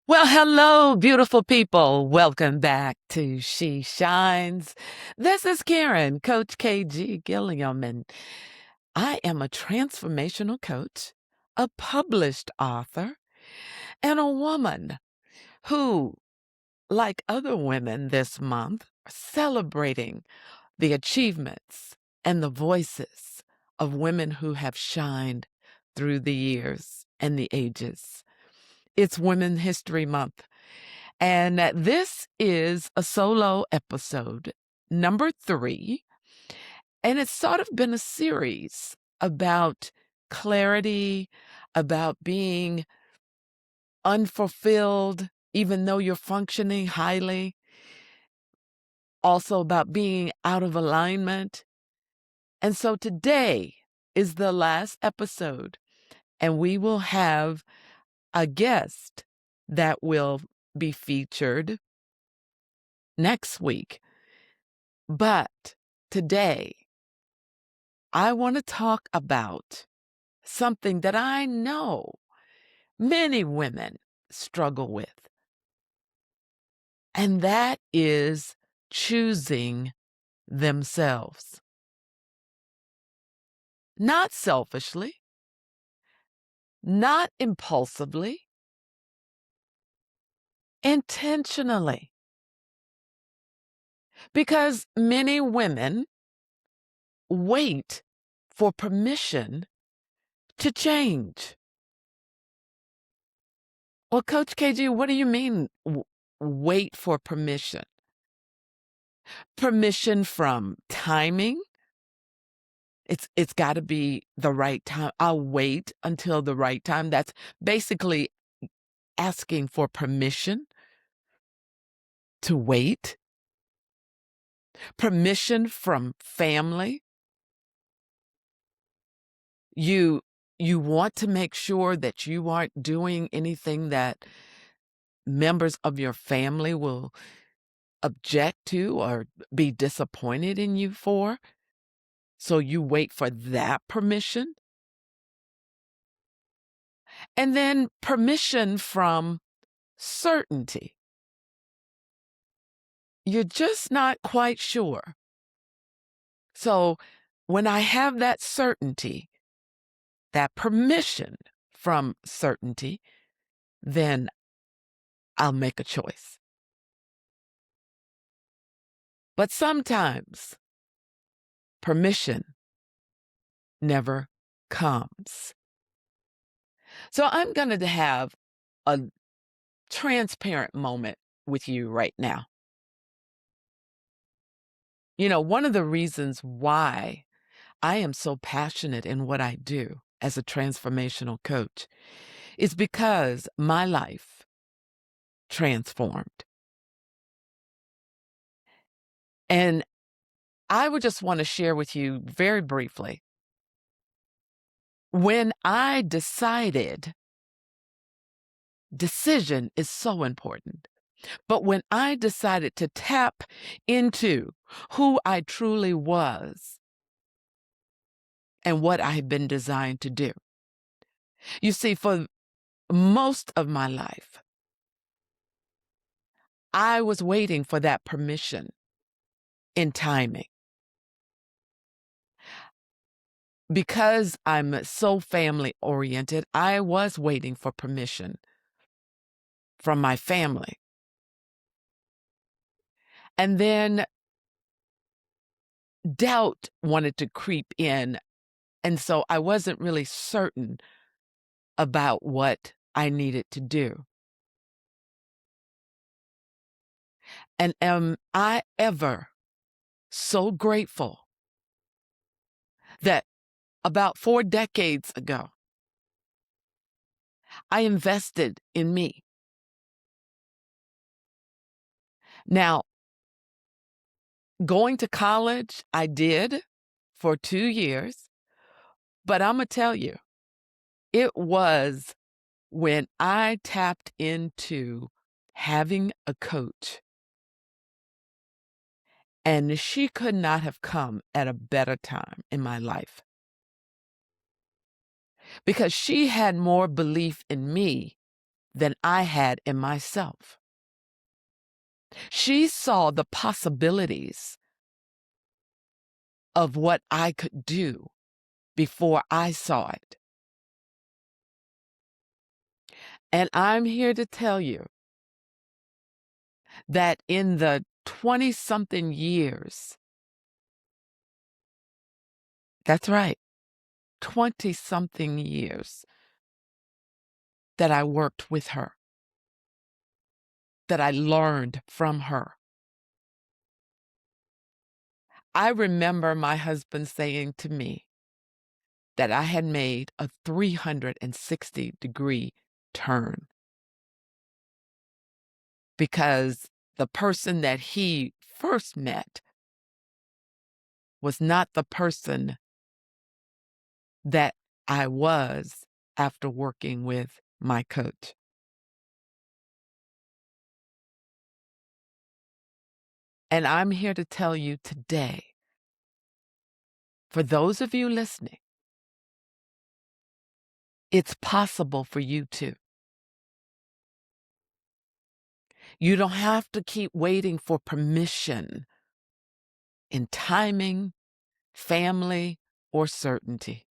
Well, hello, beautiful people. Welcome back to She Shines. This is Karen, Coach KG Gilliam, and I am a transformational coach, a published author, and a woman who, like other women this month, are celebrating the achievements and the voices of women who have shined through the years and the ages. It's Women History Month. And this is a solo episode, number 3. And it's sort of been a series about clarity, about being unfulfilled, even though you're functioning highly, also about being out of alignment. And so today is the last episode, and we will have a guest that will be featured next week. But today, I want to talk about something that I know many women struggle with, and that is choosing themselves. Not selfishly, not impulsively, intentionally. Because many women wait for permission to change. Well, Coach KG, what do you mean wait for permission? Permission from timing. It's got to be the right time. I'll wait until the right time. That's basically asking for permission to wait. Permission from family. You want to make sure that you aren't doing anything that members of your family will object to or be disappointed in you for. So you wait for that permission. And then permission from certainty. You're just not quite sure. So when I have that certainty, that permission from certainty, then I'll make a choice. But sometimes permission never comes. So I'm going to have a transparent moment with you right now. You know, one of the reasons why I am so passionate in what I do as a transformational coach is because my life transformed. And I would just want to share with you very briefly. When I decided, decision is so important. But when I decided to tap into who I truly was and what I had been designed to do. You see, for most of my life, I was waiting for that permission in timing. Because I'm so family oriented, I was waiting for permission from my family. And then doubt wanted to creep in. And so I wasn't really certain about what I needed to do. And am I ever so grateful that about 4 decades ago, I invested in me. Now, going to college, I did for 2 years, but I'm going to tell you, it was when I tapped into having a coach. And she could not have come at a better time in my life. Because she had more belief in me than I had in myself. She saw the possibilities of what I could do before I saw it. And I'm here to tell you that in the 20-something years, that's right, 20-something years that I worked with her, that I learned from her. I remember my husband saying to me that I had made a 360-degree turn because the person that he first met was not the person that I was after working with my coach. And I'm here to tell you today, for those of you listening, it's possible for you too. You don't have to keep waiting for permission in timing, family, or certainty.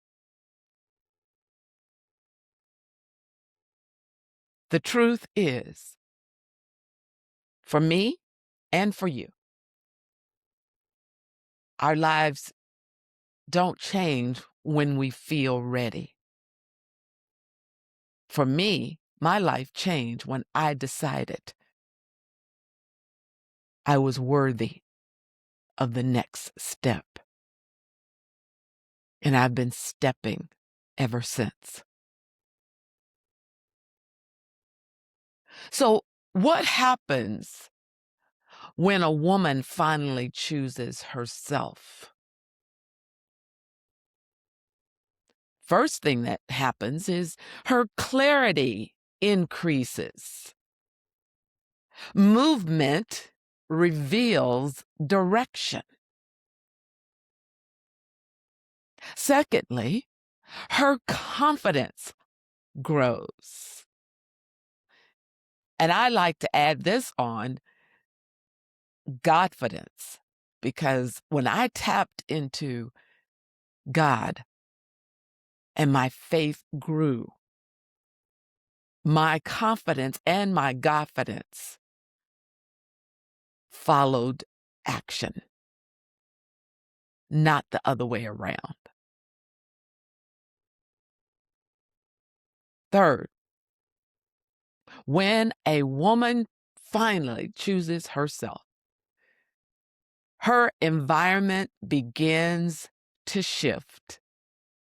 The truth is, for me and for you, our lives don't change when we feel ready. For me, my life changed when I decided I was worthy of the next step. And I've been stepping ever since. So, what happens when a woman finally chooses herself? First thing that happens is her clarity increases. Movement reveals direction. Secondly, her confidence grows. And I like to add this on, Godfidence, because when I tapped into God and my faith grew, my confidence and my Godfidence followed action, not the other way around. Third, when a woman finally chooses herself, her environment begins to shift.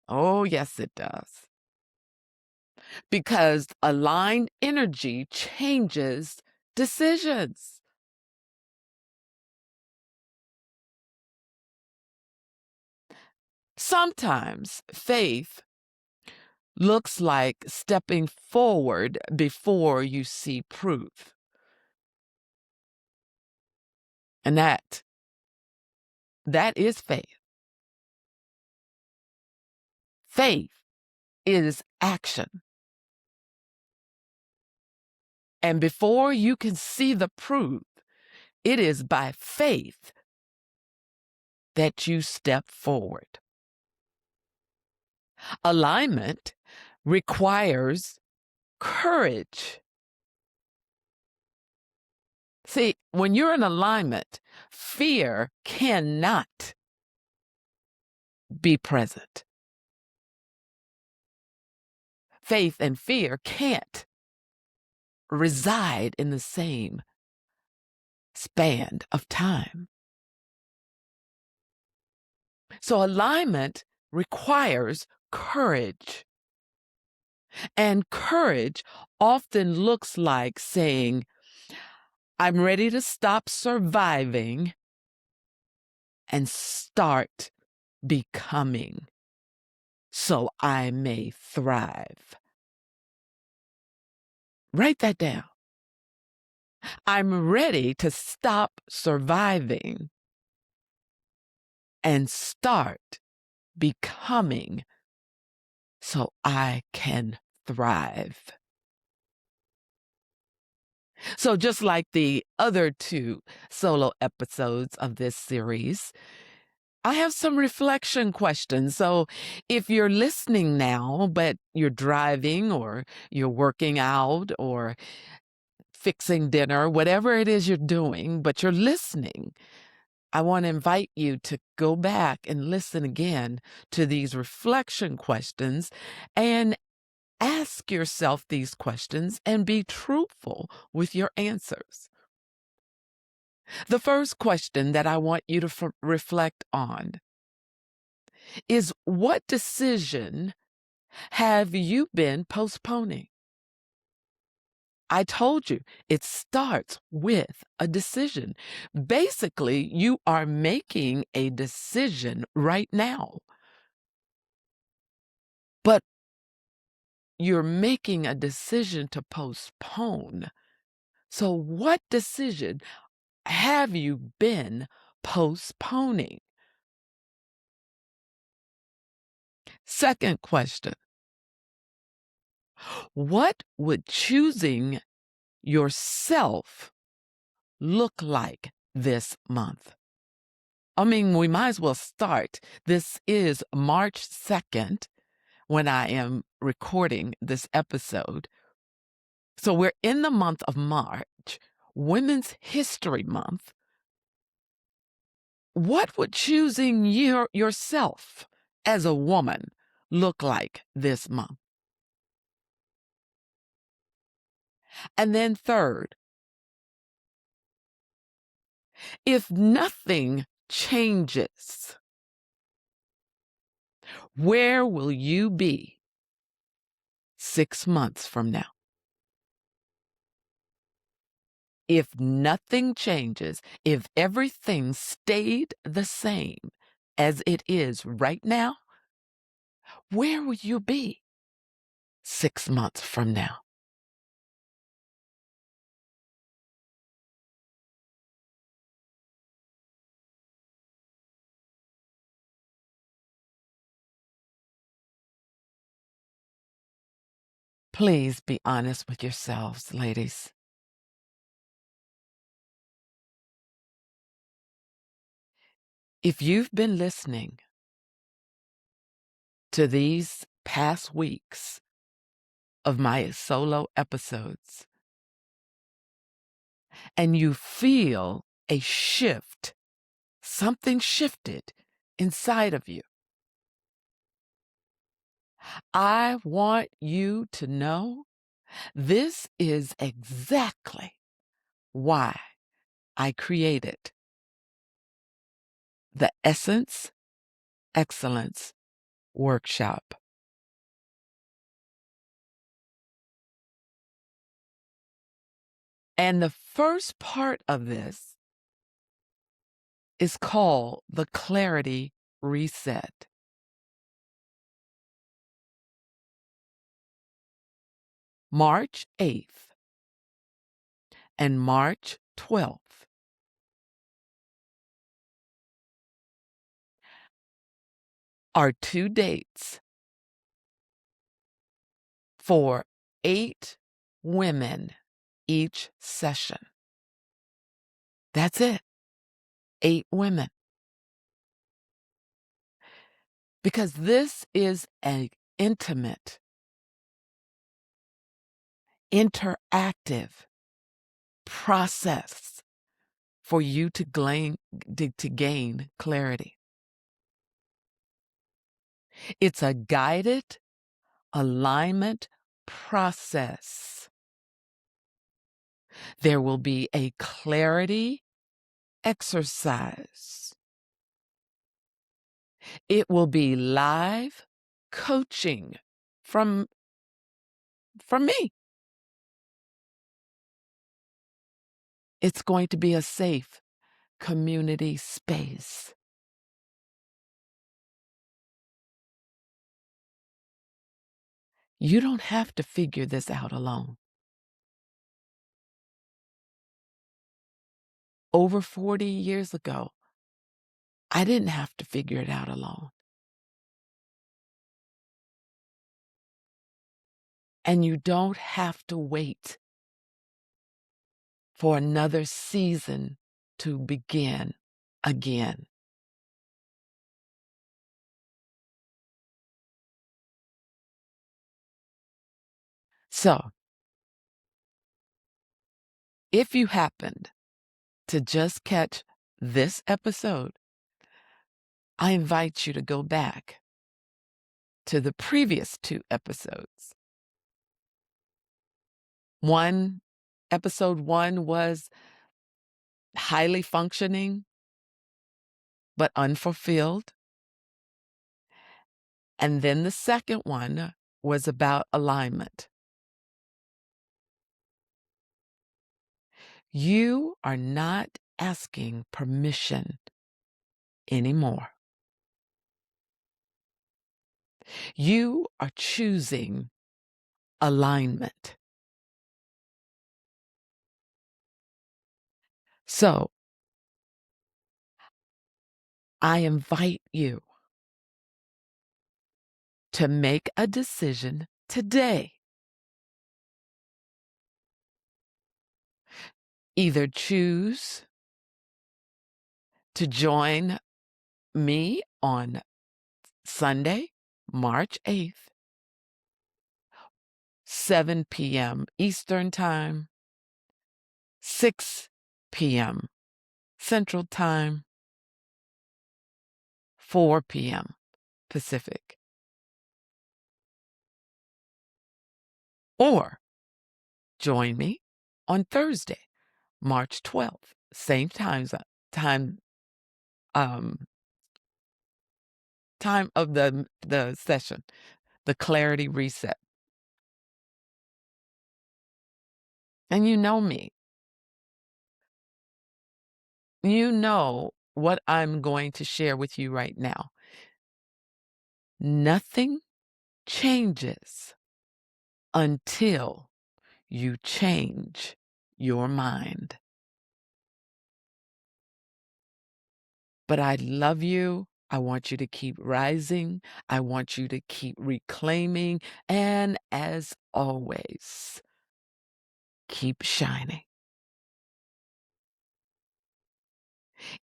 Oh, yes, it does. Because aligned energy changes decisions. Sometimes faith looks like stepping forward before you see proof. And that is faith. Faith is action. And before you can see the proof, it is by faith that you step forward. Alignment requires courage. See, when you're in alignment, fear cannot be present. Faith and fear can't reside in the same span of time. So alignment requires courage. And courage often looks like saying, I'm ready to stop surviving and start becoming so I may thrive. Write that down. I'm ready to stop surviving and start becoming so I can thrive. So just like the other 2 solo episodes of this series, I have some reflection questions. So if you're listening now, but you're driving or you're working out or fixing dinner, whatever it is you're doing, but you're listening, I want to invite you to go back and listen again to these reflection questions and ask yourself these questions and be truthful with your answers. The first question that I want you to reflect on is, what decision have you been postponing? I told you it starts with a decision. Basically, you are making a decision right now, but you're making a decision to postpone. So, what decision have you been postponing? Second question, what would choosing yourself look like this month? I mean, we might as well start. This is March 2nd when I am recording this episode. So we're in the month of March, Women's History Month. What would choosing yourself as a woman look like this month? And then third, if nothing changes, where will you be 6 months from now? If nothing changes, if everything stayed the same as it is right now, where will you be 6 months from now? Please be honest with yourselves, ladies. If you've been listening to these past weeks of my solo episodes and you feel a shift, something shifted inside of you, I want you to know this is exactly why I created the Essence Excellence Workshop. And the first part of this is called the Clarity Reset. March 8th and March 12th are 2 dates for 8 women each session. That's it, 8 women. Because this is an intimate, interactive process for you to gain clarity. It's a guided alignment process. There will be a clarity exercise. It will be live coaching from me. It's going to be a safe community space. You don't have to figure this out alone. Over 40 years ago, I didn't have to figure it out alone. And you don't have to wait for another season to begin again. So, if you happened to just catch this episode, I invite you to go back to the previous 2 episodes. Episode 1 was highly functioning, but unfulfilled. And then the second one was about alignment. You are not asking permission anymore. You are choosing alignment. So I invite you to make a decision today. Either choose to join me on Sunday, March 8th, 7 p.m. Eastern Time, 6 p.m. Central Time, 4 p.m. Pacific. Or join me on Thursday, March 12th, same time um, time of the session, the clarity reset. And you know me. You know what I'm going to share with you right now. Nothing changes until you change your mind. But I love you. I want you to keep rising. I want you to keep reclaiming. And as always, keep shining.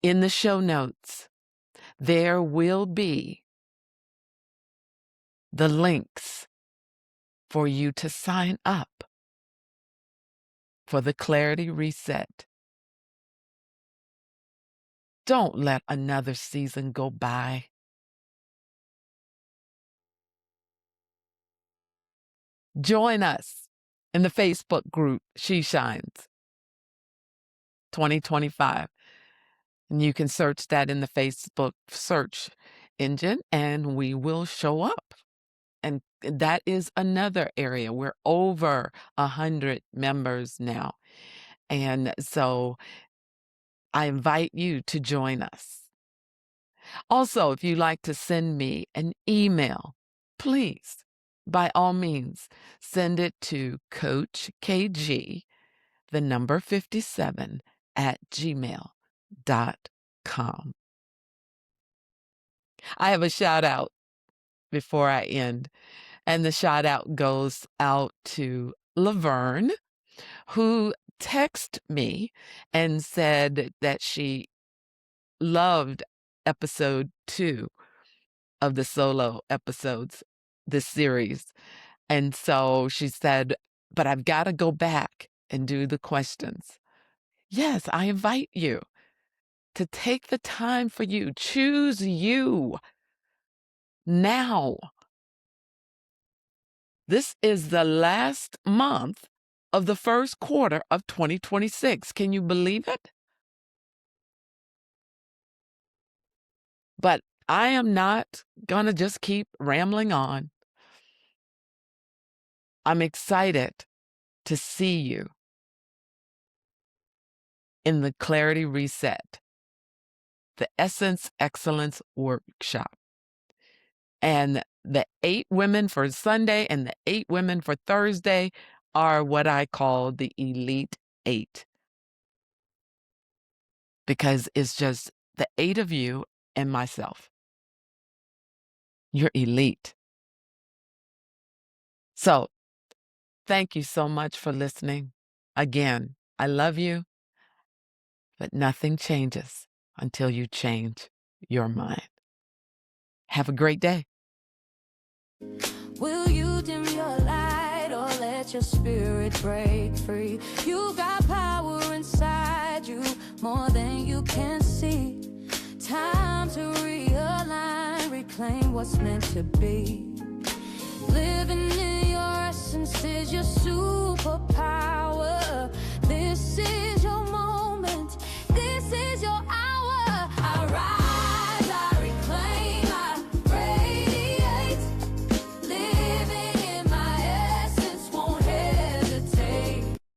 In the show notes, there will be the links for you to sign up for the Clarity Reset. Don't let another season go by. Join us in the Facebook group, She Shines 2025. And you can search that in the Facebook search engine and we will show up. And that is another area. We're over 100 members now. And so I invite you to join us. Also, if you'd like to send me an email, please, by all means, send it to CoachKG, the number 57, at gmail.com. I have a shout out before I end, and the shout out goes out to Laverne, who texted me and said that she loved episode 2 of the solo episodes, this series. And so she said, but I've got to go back and do the questions. Yes, I invite you to take the time for you. Choose you now. This is the last month of the first quarter of 2026. Can you believe it? But I am not going to just keep rambling on. I'm excited to see you in the Clarity Reset, the Essence Excellence Workshop. And the 8 women for Sunday and the 8 women for Thursday are what I call the Elite 8. Because it's just the 8 of you and myself. You're elite. So, thank you so much for listening. Again, I love you, but nothing changes until you change your mind. Have a great day. Will you dim your light or let your spirit break free? You got power inside you, more than you can see. Time to realign, reclaim what's meant to be. Living in your essence is your superpower. This is your moment. This is your